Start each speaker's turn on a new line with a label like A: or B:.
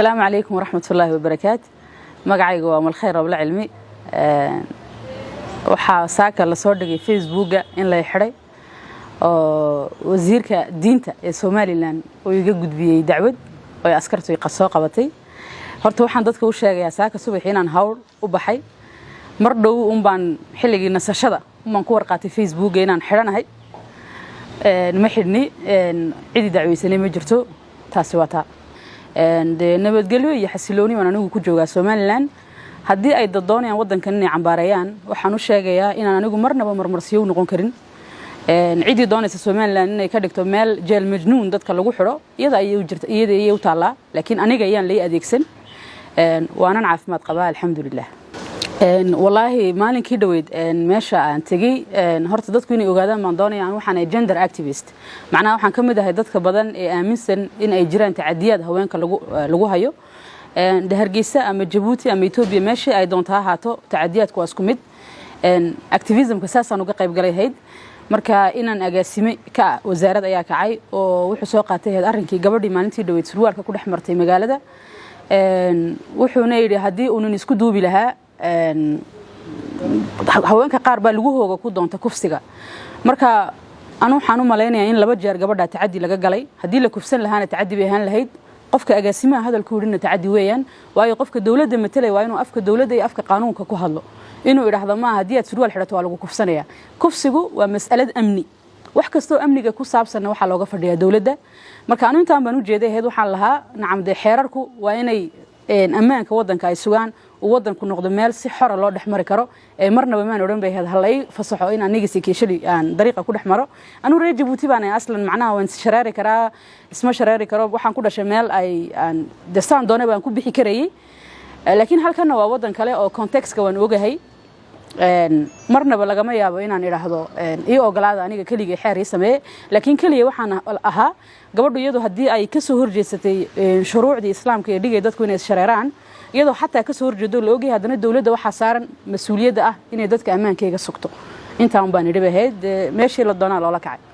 A: السلام عليكم ورحمة الله وبركاته. مقعي قوام الخير وبلا علمي waxaa saaka la soo dhigay Facebook in la xiray oo wasiirka diinta ee Soomaaliland oo iga gudbiyay dacwad oo askartu soo qabatay horta waxaan dadka u sheegayaa saaka subaxii inaan hawl u baxay mar dhow baan xilligii nasashada ku warqaatay Facebook inaan xiranahay ma xidhni cidi dacweysanay ma jirto taasi waa taa nabadgelyo iyo xasilooni waan anigu ku joogaa Soomaaliland haddii ay doonayaan wadankan inay cambaarayaan waxaan u sheegayaa inaan anigu marnaba marmarsiyo noqon karin cidi doonaysa Soomaaliland inay ka dhigto meel jeel majnuun dadka lagu xiro iyada ay u taala laakiin aniga ayaan leey adeegsan waanan caafimaad qabaa alxamdulillah wallahi maalinkii dhaweyd meesha aan tagay horta dadku inay ogaadaan maan doonayaan waxaan ay gender activist macnaha waxaan ka mid ahay dadka badan ee aaminsan in ay jiraan tacadiyad haweenka lagu hayo Hargeysa ama Djibouti ama Ethiopia meesha ay doonto ahaato tacadiyadku waa isku mid activism ka saasan uga qayb galay marka inaan agaasime ka wasaaradda ayaa kacay oo wuxuu soo qaatay arrinkii gabadhii maalintii dhaweyd surwaalka ku dhex martay magaalada wuxuuna yiri hadii uu isku duubi lahaa haweenka qaar baa lagu hooga ku doonta kufsiga marka anu waxaan u maleynayaa in laba jeer gabadha tacadi laga galay hadii la kufsan lahaana tacadi bay ahaan lahayd qofka agaasimaha hadalku yirina tacadi weeyaan waayo qofka dawladda matalay waa inuu afka dawladda iyo afka qaanuunka ku hadlo inuu yiraahdo ma hadii aad surwaal xirato waa lagu kufsanaya kufsigu waa mas'alad amni wax kasto amniga ku saabsan waxa looga fadhiyaa dawladda marka anu intaan baan u jeeday waxaan lahaa nacamde xeerarku waa inay ammaanka wadanka ay sugaan wadanku noqdo meel si xor loo dhaxmari karo marnaba maan oran bay halay fasaxo in aniga si keeshali aan dariiqa ku dhaxmaro anu reer Djibouti baan aslan macnaha waan sharaari karaa isma sharaari karo waxaan ku dhashay meel ay aan destaan doona baan ku bixi karayay laakiin halkan waa wadan kale oo context-ka waan ogahay marnaba lagama yaabo inaan iraahdo iyo ogolaada aniga kaliya xeer sameey laakiin kaliya waxaan ahaa gabadhu iyadoo hadii ay ka soo horjeesatay shuruucda islaamka ee dhigay dadku inay shareeraan iyadoo xataa ka soo horjeedo la ogyahay hadana dawladda waxa saaran mas'uuliyadda ah inay dadka ammaankayga sugto intaan baan idhibahay meeshii la doonaa loola kacay